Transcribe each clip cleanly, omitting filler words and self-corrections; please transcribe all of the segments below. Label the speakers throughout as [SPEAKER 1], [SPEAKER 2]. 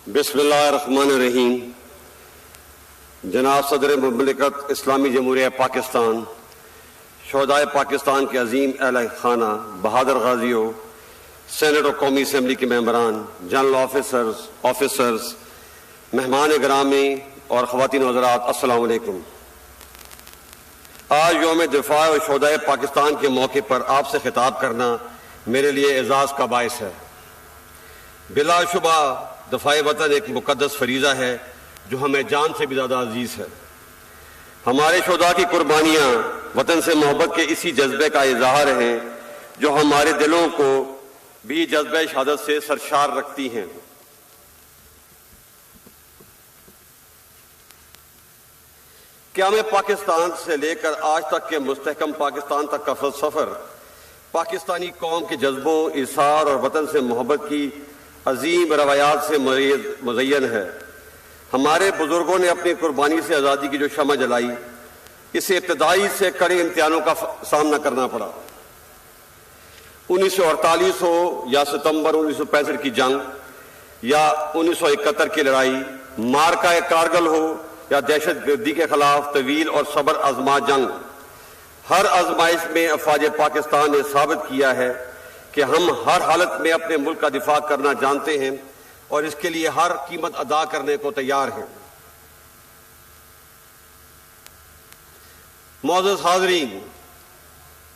[SPEAKER 1] بسم اللہ الرحمن الرحیم. جناب صدر مملکت اسلامی جمہوریہ پاکستان، شہدائے پاکستان کے عظیم اہل خانہ، بہادر غازیوں، سینٹ اور قومی اسمبلی کے ممبران، جنرل آفیسرز، مہمان گرامی اور خواتین و حضرات، السلام علیکم. آج یوم دفاع و شہدائے پاکستان کے موقع پر آپ سے خطاب کرنا میرے لیے اعزاز کا باعث ہے. بلا شبہ دفاع وطن ایک مقدس فریضہ ہے جو ہمیں جان سے بھی زیادہ عزیز ہے. ہمارے شہداء کی قربانیاں وطن سے محبت کے اسی جذبے کا اظہار ہیں جو ہمارے دلوں کو بھی جذبہ شہادت سے سرشار رکھتی ہیں. قیام پاکستان سے لے کر آج تک کے مستحکم پاکستان تک کا سفر پاکستانی قوم کے جذبوں، ایثار اور وطن سے محبت کی عظیم روایات سے مزین ہے. ہمارے بزرگوں نے اپنی قربانی سے آزادی کی جو شمع جلائی، اسے ابتدائی سے کڑے امتحانوں کا سامنا کرنا پڑا. 1948 ہو یا ستمبر 1965 کی جنگ یا 1971 کی لڑائی، مارکہ کارگل ہو یا دہشت گردی کے خلاف طویل اور صبر آزما جنگ، ہر آزمائش میں افواج پاکستان نے ثابت کیا ہے کہ ہم ہر حالت میں اپنے ملک کا دفاع کرنا جانتے ہیں اور اس کے لیے ہر قیمت ادا کرنے کو تیار ہیں. معزز حاضرین،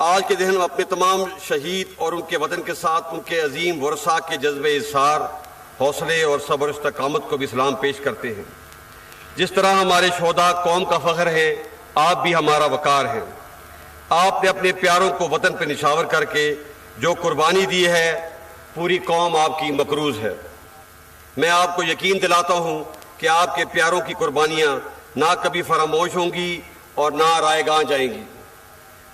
[SPEAKER 1] آج کے دن ہم اپنے تمام شہید اور ان کے وطن کے ساتھ ان کے عظیم ورثاء کے جذبے ایثار، حوصلے اور صبر و استقامت کو بھی سلام پیش کرتے ہیں. جس طرح ہمارے شہداء قوم کا فخر ہے، آپ بھی ہمارا وقار ہیں. آپ نے اپنے پیاروں کو وطن پہ نشاور کر کے جو قربانی دی ہے، پوری قوم آپ کی مقروض ہے. میں آپ کو یقین دلاتا ہوں کہ آپ کے پیاروں کی قربانیاں نہ کبھی فراموش ہوں گی اور نہ رائے گاہ جائیں گی.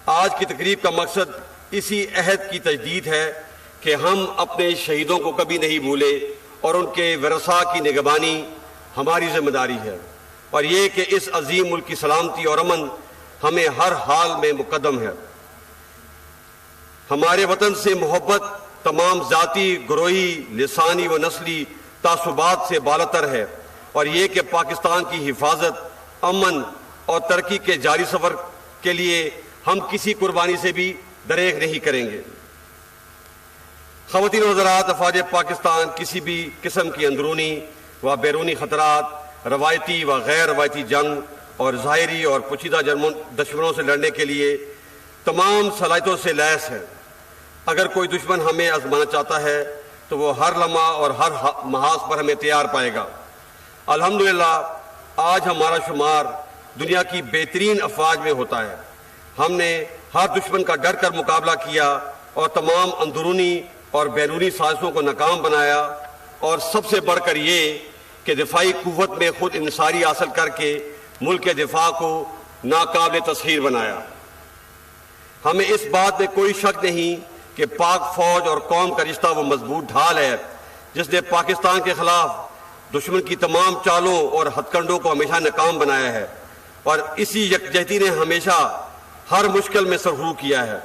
[SPEAKER 1] آج کی تقریب کا مقصد اسی عہد کی تجدید ہے کہ ہم اپنے شہیدوں کو کبھی نہیں بھولے اور ان کے ورثاء کی نگہبانی ہماری ذمہ داری ہے، اور یہ کہ اس عظیم ملک کی سلامتی اور امن ہمیں ہر حال میں مقدم ہے. ہمارے وطن سے محبت تمام ذاتی، گروہی، لسانی و نسلی تعصبات سے بالاتر ہے، اور یہ کہ پاکستان کی حفاظت، امن اور ترقی کے جاری سفر کے لیے ہم کسی قربانی سے بھی دریغ نہیں کریں گے. خواتین و حضرات، افواج پاکستان کسی بھی قسم کی اندرونی و بیرونی خطرات، روایتی و غیر روایتی جنگ اور ظاہری اور پوشیدہ دشمنوں سے لڑنے کے لیے تمام صلاحیتوں سے لیس ہے. اگر کوئی دشمن ہمیں آزمانا چاہتا ہے تو وہ ہر لمحہ اور ہر محاذ پر ہمیں تیار پائے گا. الحمدللہ آج ہمارا شمار دنیا کی بہترین افواج میں ہوتا ہے. ہم نے ہر دشمن کا ڈر کر مقابلہ کیا اور تمام اندرونی اور بیرونی سازشوں کو ناکام بنایا، اور سب سے بڑھ کر یہ کہ دفاعی قوت میں خود انحصاری حاصل کر کے ملک کے دفاع کو ناقابل تسخیر بنایا. ہمیں اس بات میں کوئی شک نہیں کہ پاک فوج اور قوم کا رشتہ وہ مضبوط ڈھال ہے جس نے پاکستان کے خلاف دشمن کی تمام چالوں اور ہتھ کنڈوں کو ہمیشہ ناکام بنایا ہے، اور اسی یکجہتی نے ہمیشہ ہر مشکل میں سرخرو کیا ہے.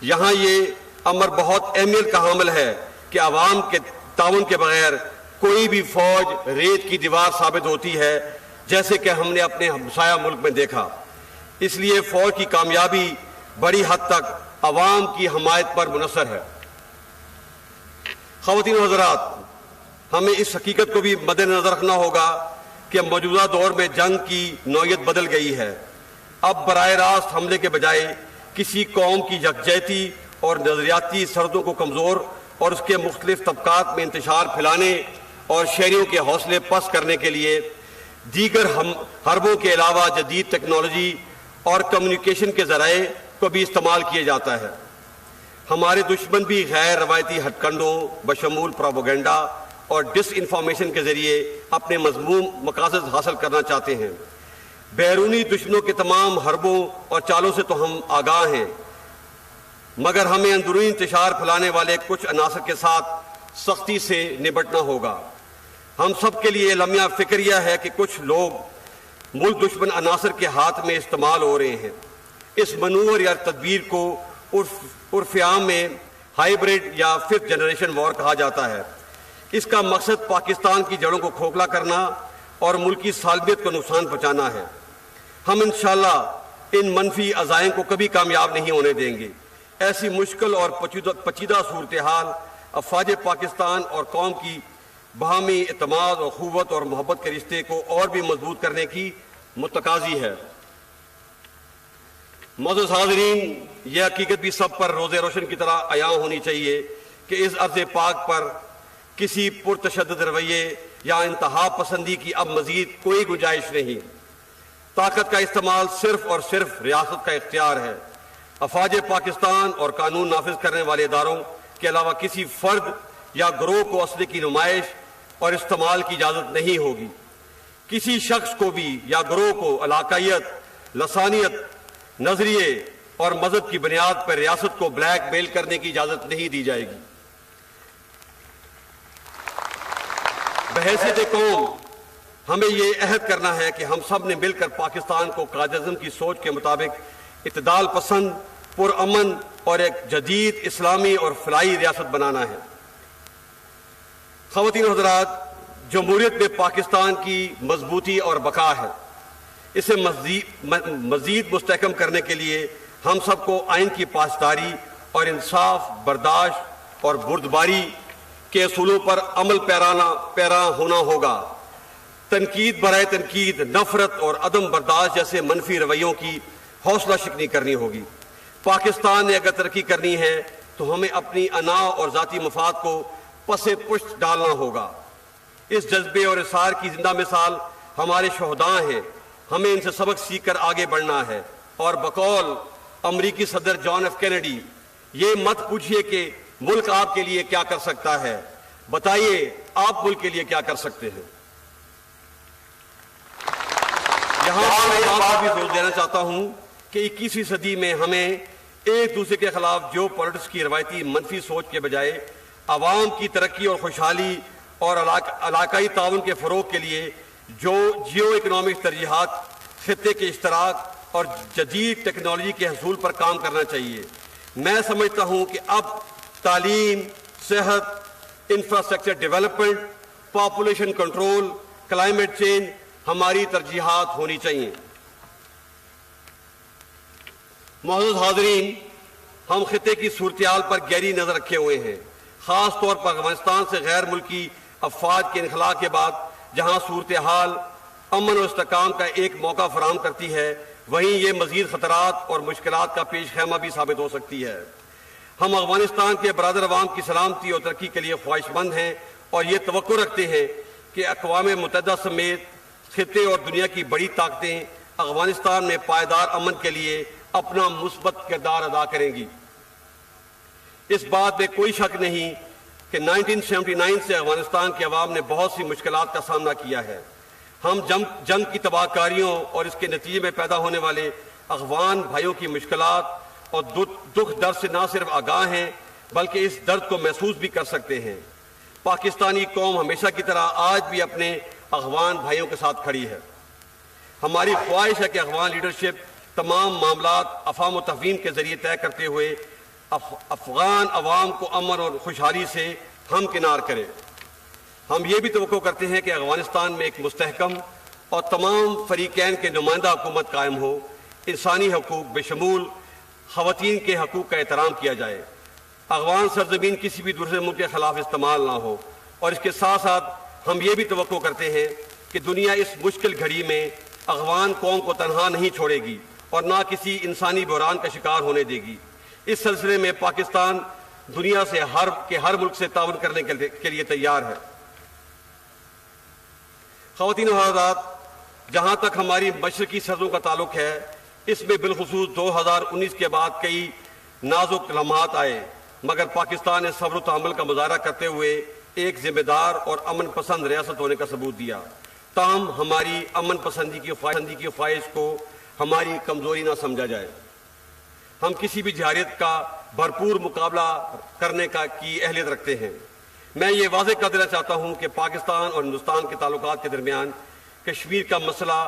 [SPEAKER 1] یہاں یہ امر بہت اہمیت کا حامل ہے کہ عوام کے تعاون کے بغیر کوئی بھی فوج ریت کی دیوار ثابت ہوتی ہے، جیسے کہ ہم نے اپنے ہمسایہ ملک میں دیکھا. اس لیے فوج کی کامیابی بڑی حد تک عوام کی حمایت پر منحصر ہے. خواتین و حضرات، ہمیں اس حقیقت کو بھی مد نظر رکھنا ہوگا کہ موجودہ دور میں جنگ کی نوعیت بدل گئی ہے. اب براہ راست حملے کے بجائے کسی قوم کی یکجہتی اور نظریاتی سرحدوں کو کمزور اور اس کے مختلف طبقات میں انتشار پھیلانے اور شہریوں کے حوصلے پست کرنے کے لیے دیگر حربوں کے علاوہ جدید ٹیکنالوجی اور کمیونیکیشن کے ذرائع کو بھی استعمال کیا جاتا ہے. ہمارے دشمن بھی غیر روایتی ہتھ کنڈوں بشمول پروپیگنڈا اور ڈس انفارمیشن کے ذریعے اپنے مذموم مقاصد حاصل کرنا چاہتے ہیں. بیرونی دشمنوں کے تمام حربوں اور چالوں سے تو ہم آگاہ ہیں، مگر ہمیں اندرونی انتشار پھیلانے والے کچھ عناصر کے ساتھ سختی سے نبٹنا ہوگا. ہم سب کے لیے لمحہ فکریہ ہے کہ کچھ لوگ ملک دشمن عناصر کے ہاتھ میں استعمال ہو رہے ہیں. اس منور یا تدبیر کو عرف عام میں ہائیبریڈ یا 5th جنریشن وار کہا جاتا ہے. اس کا مقصد پاکستان کی جڑوں کو کھوکھلا کرنا اور ملکی سالمیت کو نقصان پہنچانا ہے۔ ہم انشاءاللہ ان منفی عزائم کو کبھی کامیاب نہیں ہونے دیں گے۔ ایسی مشکل اور پیچیدہ صورتحال افواج پاکستان اور قوم کی باہمی اعتماد اور اخوت اور محبت کے رشتے کو اور بھی مضبوط کرنے کی متقاضی ہے۔ معزز حاضرین، یہ حقیقت بھی سب پر روز روشن کی طرح عیاں ہونی چاہیے کہ اس ارض پاک پر کسی پرتشدد رویے یا انتہا پسندی کی اب مزید کوئی گنجائش نہیں۔ طاقت کا استعمال صرف اور صرف ریاست کا اختیار ہے۔ افواج پاکستان اور قانون نافذ کرنے والے اداروں کے علاوہ کسی فرد یا گروہ کو اسلحے کی نمائش اور استعمال کی اجازت نہیں ہوگی۔ کسی شخص کو بھی یا گروہ کو علاقائیت، لسانیت، نظریے اور مذہب کی بنیاد پر ریاست کو بلیک میل کرنے کی اجازت نہیں دی جائے گی۔ بحیثیت قوم ہمیں یہ عہد کرنا ہے کہ ہم سب نے مل کر پاکستان کو قائد اعظم کی سوچ کے مطابق اعتدال پسند، پرامن اور ایک جدید اسلامی اور فلاحی ریاست بنانا ہے۔ خواتین و حضرات، جمہوریت میں پاکستان کی مضبوطی اور بقا ہے۔ اسے مزید مستحکم کرنے کے لیے ہم سب کو آئین کی پاسداری اور انصاف، برداشت اور بردباری کے اصولوں پر عمل پیرا ہونا ہوگا۔ تنقید برائے تنقید، نفرت اور عدم برداشت جیسے منفی رویوں کی حوصلہ شکنی کرنی ہوگی۔ پاکستان نے اگر ترقی کرنی ہے تو ہمیں اپنی انا اور ذاتی مفاد کو پس پشت ڈالنا ہوگا۔ اس جذبے اور اصرار کی زندہ مثال ہمارے شہداء ہیں۔ ہمیں ان سے سبق سیکھ کر آگے بڑھنا ہے۔ اور بقول امریکی صدر جان ایف کینیڈی، یہ مت پوچھئے کہ ملک آپ کے لیے کیا کر سکتا ہے، بتائیے آپ ملک کے لیے کیا کر سکتے ہیں۔ یہاں میں ایک بات بھی زور دینا چاہتا ہوں کہ 21ویں صدی میں ہمیں ایک دوسرے کے خلاف جیو پالیٹکس کی روایتی منفی سوچ کے بجائے عوام کی ترقی اور خوشحالی اور علاقائی تعاون کے فروغ کے لیے جو جیو اکنامک ترجیحات، خطے کے اشتراک اور جدید ٹیکنالوجی کے حصول پر کام کرنا چاہیے۔ میں سمجھتا ہوں کہ اب تعلیم، صحت، infrastructure development, population control, climate change ہماری ترجیحات ہونی چاہیے۔ معزز حاضرین، ہم خطے کی صورتحال پر گہری نظر رکھے ہوئے ہیں، خاص طور پر افغانستان سے غیر ملکی افواج کے انخلاء کے بعد جہاں صورتحال امن و استحکام کا ایک موقع فراہم کرتی ہے، وہیں یہ مزید خطرات اور مشکلات کا پیش خیمہ بھی ثابت ہو سکتی ہے۔ ہم افغانستان کے برادر عوام کی سلامتی اور ترقی کے لیے خواہش مند ہیں اور یہ توقع رکھتے ہیں کہ اقوام متحدہ سمیت خطے اور دنیا کی بڑی طاقتیں افغانستان میں پائیدار امن کے لیے اپنا مثبت کردار ادا کریں گی۔ اس بات میں کوئی شک نہیں کہ 1979 سے افغانستان کے عوام نے بہت سی مشکلات کا سامنا کیا ہے۔ ہم جنگ کی تباہ کاریوں اور اس کے نتیجے میں پیدا ہونے والے افغان بھائیوں کی مشکلات اور دکھ درد سے نہ صرف آگاہ ہیں بلکہ اس درد کو محسوس بھی کر سکتے ہیں۔ پاکستانی قوم ہمیشہ کی طرح آج بھی اپنے افغان بھائیوں کے ساتھ کھڑی ہے۔ ہماری خواہش ہے کہ افغان لیڈرشپ تمام معاملات افہام و تفہیم کے ذریعے طے کرتے ہوئے افغان عوام کو امن اور خوشحالی سے ہمکنار کرے۔ ہم یہ بھی توقع کرتے ہیں کہ افغانستان میں ایک مستحکم اور تمام فریقین کے نمائندہ حکومت قائم ہو، انسانی حقوق بشمول خواتین کے حقوق کا احترام کیا جائے، افغان سرزمین کسی بھی دوسرے ملک کے خلاف استعمال نہ ہو، اور اس کے ساتھ ساتھ ہم یہ بھی توقع کرتے ہیں کہ دنیا اس مشکل گھڑی میں افغان قوم کو تنہا نہیں چھوڑے گی اور نہ کسی انسانی بحران کا شکار ہونے دے گی۔ اس سلسلے میں پاکستان دنیا سے ہر ملک سے تعاون کرنے کے لیے تیار ہے۔ خواتین و حضرات، جہاں تک ہماری مشرقی سرحدوں کا تعلق ہے، اس میں بالخصوص 2019 کے بعد کئی نازک لمحات آئے، مگر پاکستان نے صبر و تحمل کا مظاہرہ کرتے ہوئے ایک ذمہ دار اور امن پسند ریاست ہونے کا ثبوت دیا۔ تاہم ہماری امن پسندی کی خواہش کو ہماری کمزوری نہ سمجھا جائے۔ ہم کسی بھی جارحیت کا بھرپور مقابلہ کرنے کی اہلیت رکھتے ہیں۔ میں یہ واضح کر دینا چاہتا ہوں کہ پاکستان اور ہندوستان کے تعلقات کے درمیان کشمیر کا مسئلہ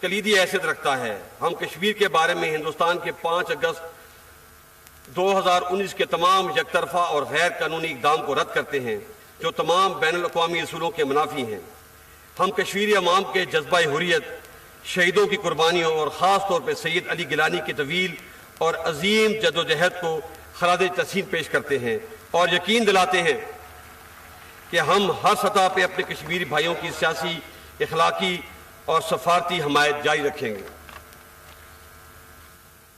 [SPEAKER 1] کلیدی حیثیت رکھتا ہے۔ ہم کشمیر کے بارے میں ہندوستان کے 5 اگست 2019 کے تمام یک طرفہ اور غیر قانونی اقدام کو رد کرتے ہیں۔ جو تمام بین الاقوامی اصولوں کے منافی ہیں۔ ہم کشمیری عوام کے جذبہ حریت، شہیدوں کی قربانیوں اور خاص طور پہ سید علی گیلانی کی طویل اور عظیم جدوجہد کو خراج تحسین پیش کرتے ہیں اور یقین دلاتے ہیں کہ ہم ہر سطح پہ اپنے کشمیری بھائیوں کی سیاسی، اخلاقی اور سفارتی حمایت جاری رکھیں گے۔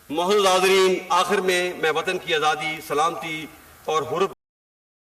[SPEAKER 1] معزز حاضرین، آخر میں وطن کی آزادی، سلامتی اور حریت